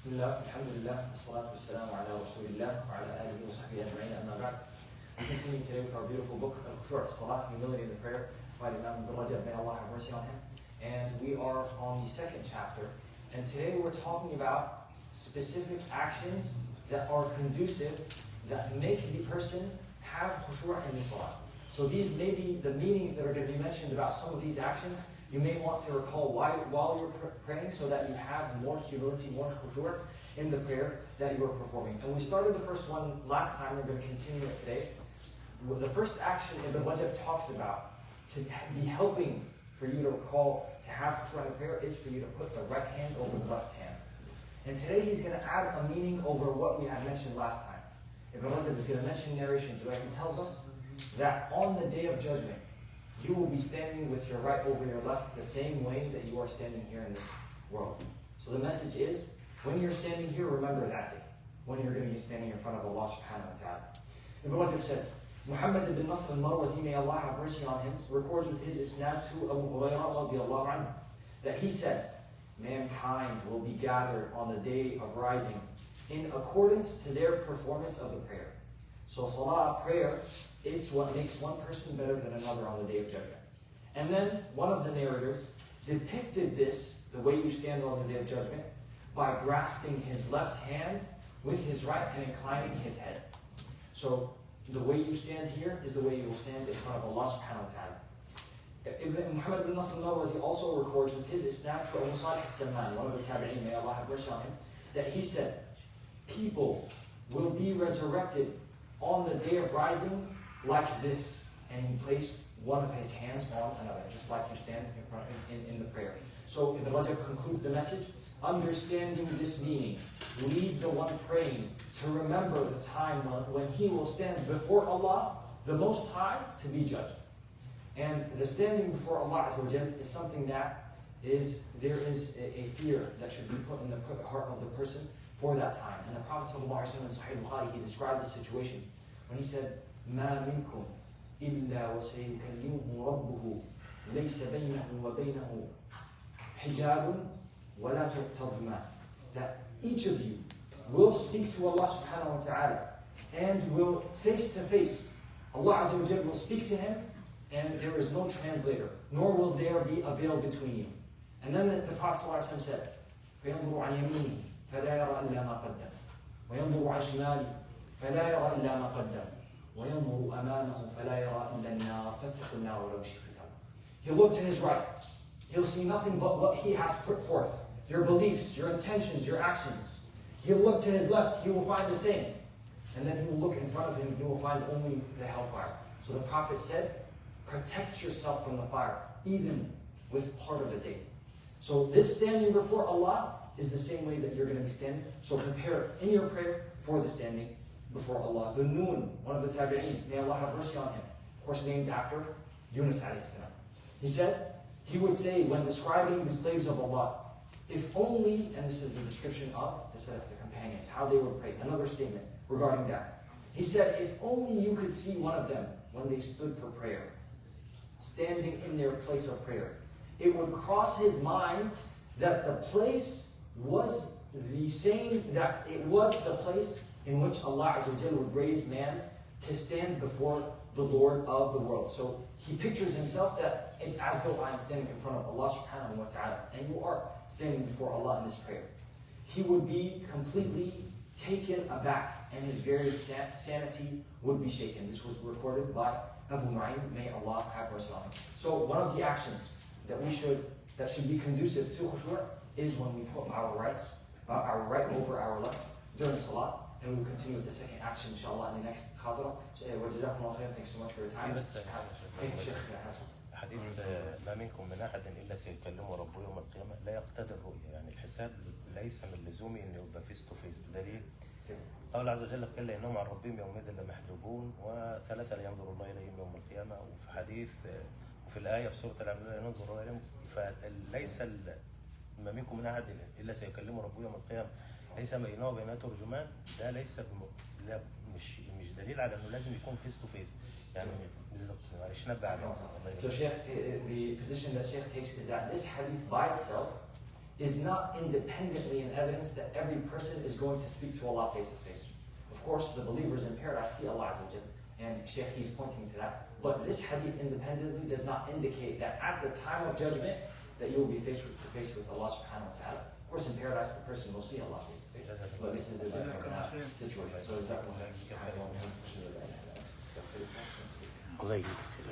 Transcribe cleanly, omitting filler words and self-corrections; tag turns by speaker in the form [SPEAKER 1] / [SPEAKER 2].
[SPEAKER 1] بسم الله الحمد لله والصلاة والسلام على رسول الله وعلى آله وصحبه أجمعين أما بعد. We continue today with our beautiful book of Salah, Humility in the Prayer by Imam Bakr-Tampa, may Allah have mercy on him. And we are on the second chapter. And today we're talking about specific actions that are conducive, that make the person have khushu' in the Salah. So these may be the meanings that are going to be mentioned about some of these actions. You may want to recall while you're praying so that you have more humility, more khushu' in the prayer that you are performing. And we started the first one last time, we're going to continue it today. The first action Ibn Rajab talks about to be helping for you to recall to have khushu' in the prayer is for you to put the right hand over the left hand. And today he's going to add a meaning over what we had mentioned last time. Ibn Rajab is going to mention narrations where he tells us that on the day of judgment, you will be standing with your right over your left the same way that you are standing here in this world. So the message is, when you're standing here, remember that day, when you're going to be standing in front of Allah subhanahu wa ta'ala. Ibn Rajab says, Muhammad ibn Nasr al-Marwazi, may Allah have mercy on him, records with his isnad to Abu Hurairah radiallahu anhu, that he said, mankind will be gathered on the day of rising in accordance to their performance of the prayer. So salah, prayer, it's what makes one person better than another on the day of judgment. And then one of the narrators depicted this, the way you stand on the day of judgment, by grasping his left hand with his right and inclining his head. So the way you stand here is the way you will stand in front of Allah subhanahu wa ta'ala. Muhammad ibn Nasr al-Marwazi also records with his isnad to Abu Salih al-Samman, one of the tabi'een, may Allah have mercy on him, that he said, people will be resurrected on the day of rising like this, and he placed one of his hands on another, just like you stand in front in the prayer. So Ibn Rajab concludes the message, understanding this meaning leads the one praying to remember the time when he will stand before Allah, the Most High, to be judged. And the standing before Allah Azza wa Jal is something that there is a fear that should be put in the heart of the person for that time. And the Prophet ﷺ in Sahih Bukhari, he described the situation when he said, ما منكم إلا وسيكلمه ربه ليس بينه وبينه حجاب ولا ترجمان. That each of you will speak to Allah subhanahu wa ta'ala and will face to face. Allah Azza wa Jalla will speak to him and there is no translator, nor will there be a veil between you. And then the Prophet ﷺ said, فينظر عن يمينه فلا يرى إلا ما قدم وينظر عن شماله فلا يرى إلا ما قدم وينظر أمامه فلا يرى إلا النار فاتقوا النار ولو شئتم. He'll look to his right. He'll see nothing but what he has put forth. Your beliefs, your intentions, your actions. He'll look to his left, he will find the same. And then he will look in front of him, he will find only the hellfire. So the Prophet said, protect yourself from the fire, even with part of the day. So this standing before Allah is the same way that you're going to be standing. So prepare in your prayer for the standing before Allah. The Noon, one of the tabi'een, may Allah have mercy on him, of course named after Yunus alayhi salam. He said, he would say when describing the slaves of Allah, if only, and this is the description of the companions, how they would pray. Another statement regarding that. He said, if only you could see one of them when they stood for prayer, standing in their place of prayer, it would cross his mind that the place was the same, that it was the place in which Allah Azza wa Jalla would raise man to stand before the Lord of the world. So he pictures himself that it's as though I am standing in front of Allah subhanahu wa ta'ala, and you are standing before Allah in this prayer. He would be completely taken aback, and his very sanity would be shaken. This was recorded by Abu Nu'aym, may Allah have mercy on him. So one of the actions that should be conducive to khushu' is when we put our right over our left during Salah. And we will continue with the second action, inshallah, in the next khadra. So, thanks so much for your time.
[SPEAKER 2] حديث ما منكم من أحد إلا سيكلمه ربه يوم القيامة لا يقتضي الرؤية، يعني الحساب ليس من لزومي إنه يبقى فيس تو فيس، بدليل قول عز وجل كلا إنهم عن ربهم يومئذ لمحجوبون وثلاثة لا ينظر الله إليهم يوم القيامة. وفي حديث وفي الآية في سورة الأنعام لا ينظر الله إليهم، فليس ما منكم من أحد إلا سيكلمه ربه يوم القيامة ليس بينه وبينه ترجمان. ده ليس مش دليل على انه لازم يكون فيس تو فيس، يعني بالظبط معلش نبه على
[SPEAKER 1] So Sheikh, the position that Sheikh takes is that this hadith by itself is not independently an evidence that every person is going to speak to Allah face to face. Of course, the believers in paradise see Allah Azza wa Jal, and Shaykh, he's pointing to that. But this hadith independently does not indicate that at the time of judgment that you will be face to face with Allah subhanahu wa ta'ala. Of course, in paradise, the person will see Allah face to face. But this is a different situation. So is that
[SPEAKER 2] الله يجزيك الخير.